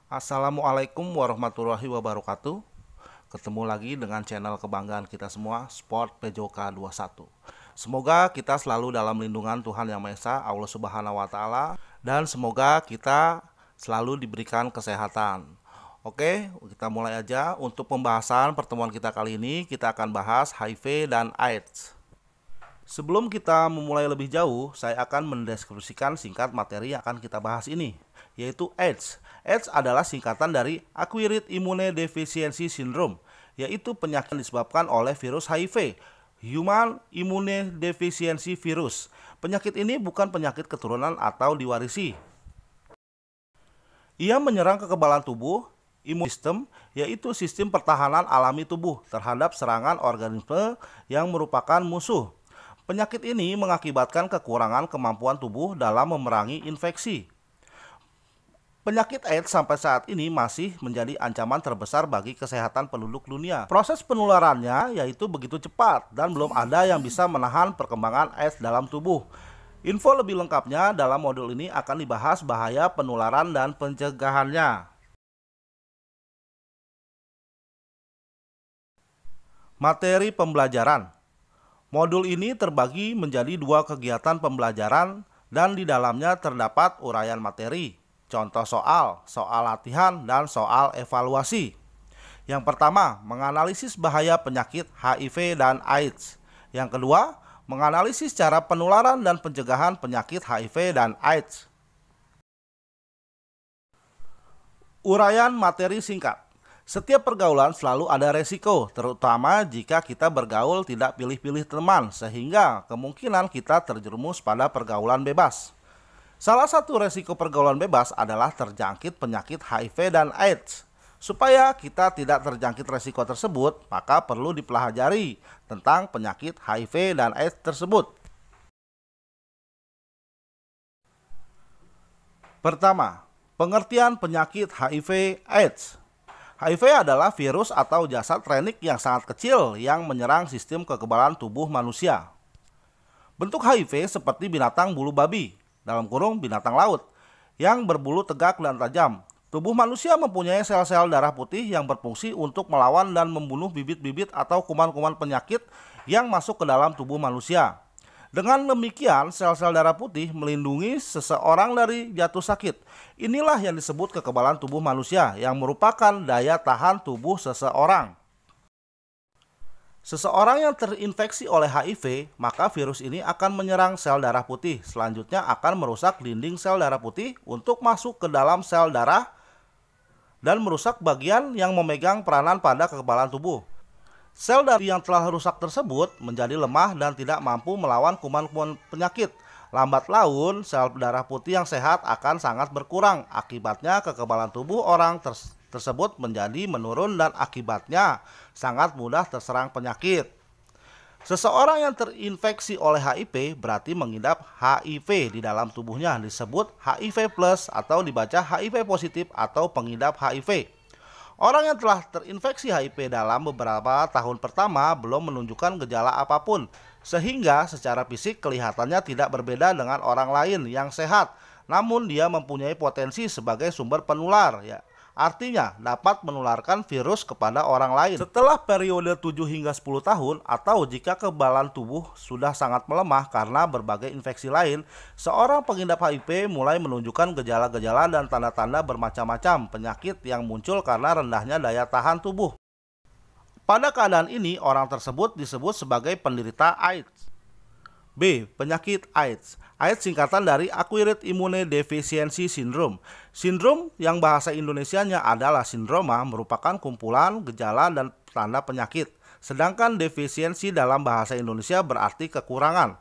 Assalamualaikum warahmatullahi wabarakatuh. Ketemu lagi dengan channel kebanggaan kita semua, Sport Pejoka 21. Semoga kita selalu dalam lindungan Tuhan Yang Maha Esa, Allah Subhanahu wa taala, dan semoga kita selalu diberikan kesehatan. Oke, kita mulai aja. Untuk pembahasan pertemuan kita kali ini, kita akan bahas HIV dan AIDS. Sebelum kita memulai lebih jauh, saya akan mendeskripsikan singkat materi yang akan kita bahas ini, yaitu AIDS. AIDS adalah singkatan dari Acquired Immunodeficiency Syndrome, yaitu penyakit yang disebabkan oleh virus HIV, Human Immunodeficiency Virus. Penyakit ini bukan penyakit keturunan atau diwarisi. Ia menyerang kekebalan tubuh, imun sistem, yaitu sistem pertahanan alami tubuh terhadap serangan organisme yang merupakan musuh. Penyakit ini mengakibatkan kekurangan kemampuan tubuh dalam memerangi infeksi. Penyakit AIDS sampai saat ini masih menjadi ancaman terbesar bagi kesehatan penduduk dunia. Proses penularannya yaitu begitu cepat dan belum ada yang bisa menahan perkembangan AIDS dalam tubuh. Info lebih lengkapnya dalam modul ini akan dibahas bahaya penularan dan pencegahannya. Materi pembelajaran. Modul ini terbagi menjadi dua kegiatan pembelajaran dan di dalamnya terdapat uraian materi, contoh soal, soal latihan, dan soal evaluasi. Yang pertama, menganalisis bahaya penyakit HIV dan AIDS. Yang kedua, menganalisis cara penularan dan pencegahan penyakit HIV dan AIDS. Uraian materi singkat. Setiap pergaulan selalu ada resiko, terutama jika kita bergaul tidak pilih-pilih teman, sehingga kemungkinan kita terjerumus pada pergaulan bebas. Salah satu resiko pergaulan bebas adalah terjangkit penyakit HIV dan AIDS. Supaya kita tidak terjangkit resiko tersebut, maka perlu dipelajari tentang penyakit HIV dan AIDS tersebut. Pertama, pengertian penyakit HIV/AIDS. HIV adalah virus atau jasad klinik yang sangat kecil yang menyerang sistem kekebalan tubuh manusia. Bentuk HIV seperti binatang bulu babi, dalam kurung binatang laut, yang berbulu tegak dan tajam. Tubuh manusia mempunyai sel-sel darah putih yang berfungsi untuk melawan dan membunuh bibit-bibit atau kuman-kuman penyakit yang masuk ke dalam tubuh manusia. Dengan demikian, sel-sel darah putih melindungi seseorang dari jatuh sakit. Inilah yang disebut kekebalan tubuh manusia, yang merupakan daya tahan tubuh seseorang. Seseorang yang terinfeksi oleh HIV, maka virus ini akan menyerang sel darah putih. Selanjutnya akan merusak dinding sel darah putih untuk masuk ke dalam sel darah dan merusak bagian yang memegang peranan pada kekebalan tubuh. Sel darah yang telah rusak tersebut menjadi lemah dan tidak mampu melawan kuman-kuman penyakit. Lambat laun, sel darah putih yang sehat akan sangat berkurang. Akibatnya kekebalan tubuh orang tersebut menjadi menurun dan akibatnya sangat mudah terserang penyakit. Seseorang yang terinfeksi oleh HIV berarti mengidap HIV di dalam tubuhnya, disebut HIV plus atau dibaca HIV positif atau pengidap HIV. Orang yang telah terinfeksi HIV dalam beberapa tahun pertama belum menunjukkan gejala apapun, sehingga secara fisik kelihatannya tidak berbeda dengan orang lain yang sehat, namun dia mempunyai potensi sebagai sumber penular, artinya dapat menularkan virus kepada orang lain. Setelah periode 7 hingga 10 tahun atau jika kekebalan tubuh sudah sangat melemah karena berbagai infeksi lain, seorang pengidap HIV mulai menunjukkan gejala-gejala dan tanda-tanda bermacam-macam penyakit yang muncul karena rendahnya daya tahan tubuh. Pada keadaan ini, orang tersebut disebut sebagai penderita AIDS. B. Penyakit AIDS. AIDS singkatan dari Acquired Immunodeficiency Syndrome. Sindrom yang bahasa Indonesianya adalah sindroma merupakan kumpulan gejala dan tanda penyakit. Sedangkan defisiensi dalam bahasa Indonesia berarti kekurangan.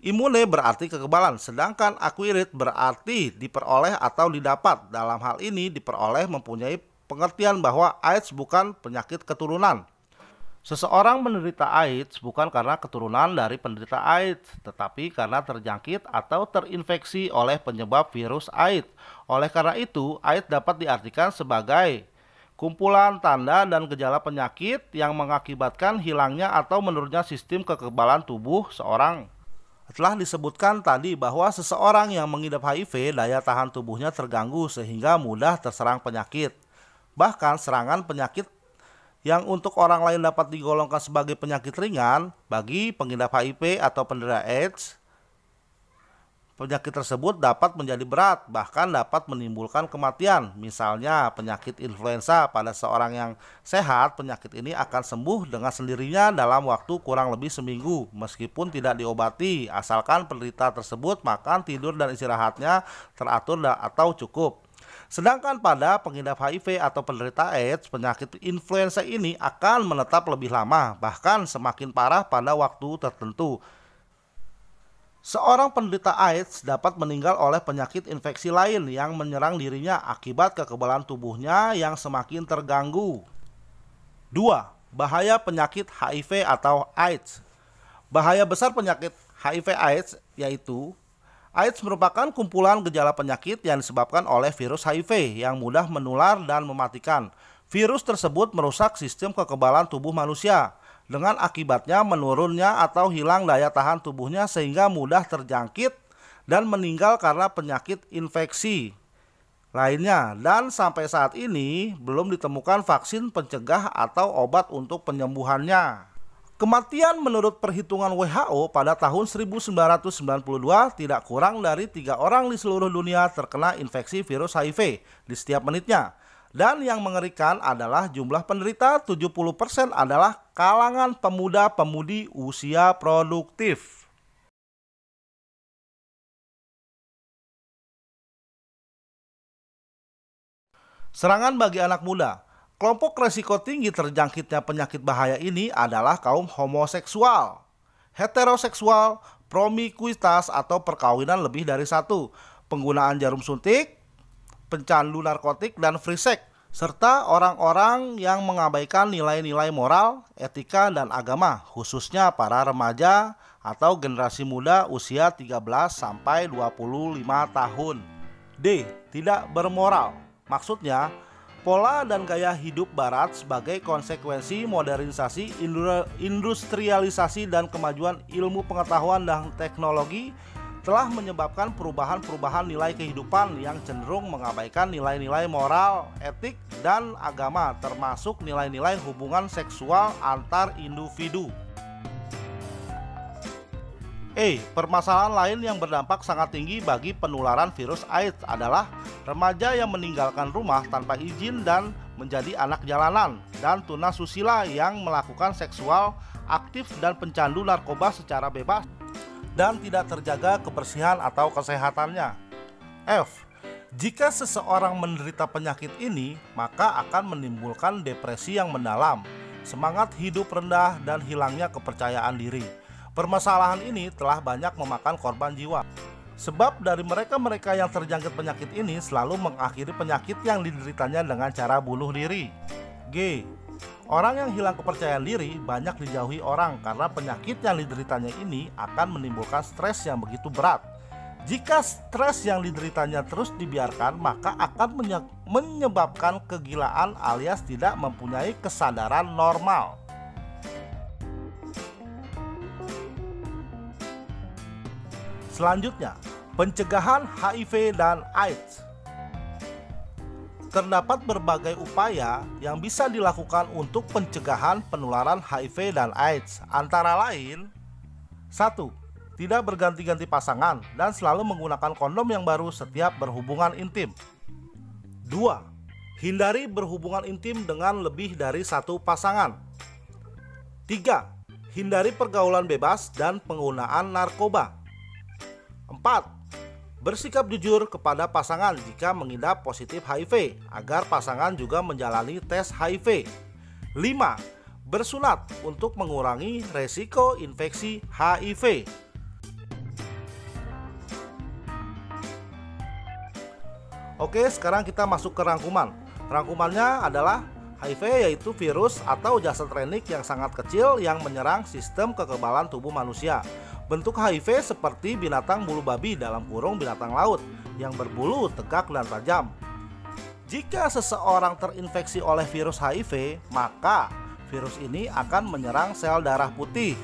Immune berarti kekebalan, sedangkan acquired berarti diperoleh atau didapat. Dalam hal ini diperoleh mempunyai pengertian bahwa AIDS bukan penyakit keturunan. Seseorang menderita AIDS bukan karena keturunan dari penderita AIDS, tetapi karena terjangkit atau terinfeksi oleh penyebab virus AIDS. Oleh karena itu, AIDS dapat diartikan sebagai kumpulan tanda dan gejala penyakit yang mengakibatkan hilangnya atau menurunnya sistem kekebalan tubuh seorang. Telah disebutkan tadi bahwa seseorang yang mengidap HIV daya tahan tubuhnya terganggu sehingga mudah terserang penyakit. Bahkan serangan penyakit yang untuk orang lain dapat digolongkan sebagai penyakit ringan, bagi pengidap HIV atau penderita AIDS, penyakit tersebut dapat menjadi berat, bahkan dapat menimbulkan kematian. Misalnya penyakit influenza, pada seorang yang sehat, penyakit ini akan sembuh dengan sendirinya dalam waktu kurang lebih seminggu, meskipun tidak diobati, asalkan penderita tersebut makan, tidur, dan istirahatnya teratur atau cukup. Sedangkan pada pengidap HIV atau penderita AIDS, penyakit influenza ini akan menetap lebih lama, bahkan semakin parah pada waktu tertentu. Seorang penderita AIDS dapat meninggal oleh penyakit infeksi lain yang menyerang dirinya akibat kekebalan tubuhnya yang semakin terganggu. 2. Bahaya penyakit HIV atau AIDS. Bahaya besar penyakit HIV/AIDS yaitu: AIDS merupakan kumpulan gejala penyakit yang disebabkan oleh virus HIV yang mudah menular dan mematikan. Virus tersebut merusak sistem kekebalan tubuh manusia, dengan akibatnya menurunnya atau hilang daya tahan tubuhnya sehingga mudah terjangkit dan meninggal karena penyakit infeksi lainnya. Dan sampai saat ini belum ditemukan vaksin pencegah atau obat untuk penyembuhannya. Kematian menurut perhitungan WHO pada tahun 1992 tidak kurang dari 3 orang di seluruh dunia terkena infeksi virus HIV di setiap menitnya. Dan yang mengerikan adalah jumlah penderita 70% adalah kalangan pemuda-pemudi usia produktif. Serangan bagi anak muda. Kelompok resiko tinggi terjangkitnya penyakit bahaya ini adalah kaum homoseksual, heteroseksual, promikuitas atau perkawinan lebih dari satu, penggunaan jarum suntik, pencandu narkotik dan free sex, serta orang-orang yang mengabaikan nilai-nilai moral, etika, dan agama, khususnya para remaja atau generasi muda usia 13 sampai 25 tahun. D. Tidak bermoral. Maksudnya, pola dan gaya hidup barat sebagai konsekuensi modernisasi, industrialisasi, dan kemajuan ilmu pengetahuan dan teknologi telah menyebabkan perubahan-perubahan nilai kehidupan yang cenderung mengabaikan nilai-nilai moral, etik, dan agama, termasuk nilai-nilai hubungan seksual antar individu. Permasalahan lain yang berdampak sangat tinggi bagi penularan virus AIDS adalah remaja yang meninggalkan rumah tanpa izin dan menjadi anak jalanan, dan tunasusila yang melakukan seksual aktif dan pencandu narkoba secara bebas dan tidak terjaga kebersihan atau kesehatannya. F. Jika seseorang menderita penyakit ini, maka akan menimbulkan depresi yang mendalam, semangat hidup rendah, dan hilangnya kepercayaan diri. Permasalahan ini telah banyak memakan korban jiwa. Sebab dari mereka-mereka yang terjangkit penyakit ini selalu mengakhiri penyakit yang dideritanya dengan cara bunuh diri. G. Orang yang hilang kepercayaan diri banyak dijauhi orang karena penyakit yang dideritanya ini akan menimbulkan stres yang begitu berat. Jika stres yang dideritanya terus dibiarkan, maka akan menyebabkan kegilaan alias tidak mempunyai kesadaran normal. Selanjutnya, pencegahan HIV dan AIDS. Terdapat berbagai upaya yang bisa dilakukan untuk pencegahan penularan HIV dan AIDS, antara lain: 1. Tidak berganti-ganti pasangan dan selalu menggunakan kondom yang baru setiap berhubungan intim. 2. Hindari berhubungan intim dengan lebih dari satu pasangan. 3. Hindari pergaulan bebas dan penggunaan narkoba. 4. Bersikap jujur kepada pasangan jika mengidap positif HIV, agar pasangan juga menjalani tes HIV. 5. Bersunat untuk mengurangi resiko infeksi HIV. Oke, sekarang kita masuk ke rangkuman. Rangkumannya adalah HIV yaitu virus atau jasad renik yang sangat kecil yang menyerang sistem kekebalan tubuh manusia. Bentuk HIV seperti binatang bulu babi dalam kurung binatang laut yang berbulu tegak dan tajam. Jika seseorang terinfeksi oleh virus HIV, maka virus ini akan menyerang sel darah putih.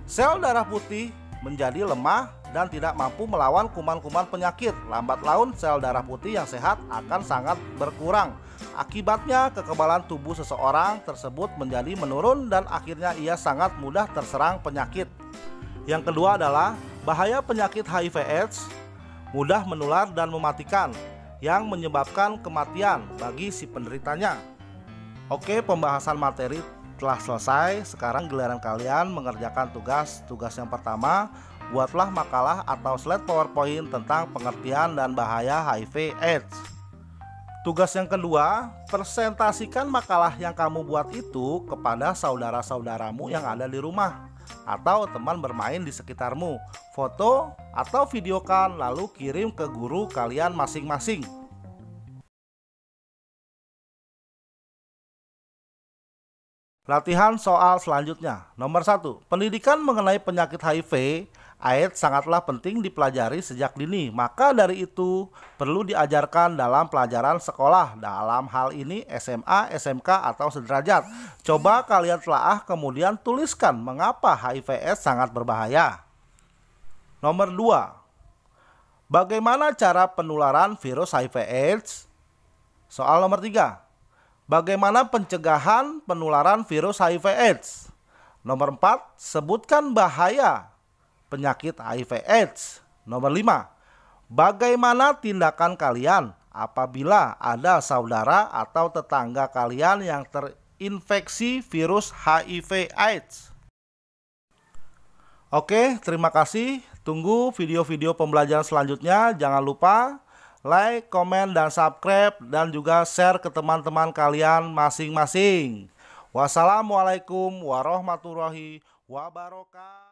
Sel darah putih menjadi lemah dan tidak mampu melawan kuman-kuman penyakit. Lambat laun sel darah putih yang sehat akan sangat berkurang. Akibatnya kekebalan tubuh seseorang tersebut menjadi menurun dan akhirnya ia sangat mudah terserang penyakit. Yang kedua adalah bahaya penyakit HIV/AIDS mudah menular dan mematikan yang menyebabkan kematian bagi si penderitanya. Oke, pembahasan materi telah selesai. Sekarang giliran kalian mengerjakan tugas. Tugas yang pertama, buatlah makalah atau slide PowerPoint tentang pengertian dan bahaya HIV/AIDS. Tugas yang kedua, presentasikan makalah yang kamu buat itu kepada saudara-saudaramu yang ada di rumah atau teman bermain di sekitarmu. Foto atau videokan lalu kirim ke guru kalian masing-masing. Latihan soal selanjutnya. Nomor 1. Pendidikan mengenai penyakit HIV/AIDS sangatlah penting dipelajari sejak dini. Maka dari itu perlu diajarkan dalam pelajaran sekolah. Dalam hal ini SMA, SMK atau sederajat. Coba kalian telaah kemudian tuliskan mengapa HIV/AIDS sangat berbahaya. Nomor 2. Bagaimana cara penularan virus HIV/AIDS? Soal nomor 3. Bagaimana pencegahan penularan virus HIV/AIDS? Nomor 4. Sebutkan bahaya penyakit HIV/AIDS. Nomor 5. Bagaimana tindakan kalian apabila ada saudara atau tetangga kalian yang terinfeksi virus HIV/AIDS? Oke, terima kasih. Tunggu video-video pembelajaran selanjutnya. Jangan lupa like, komen, dan subscribe, dan juga share ke teman-teman kalian masing-masing. Wassalamualaikum warahmatullahi wabarakatuh.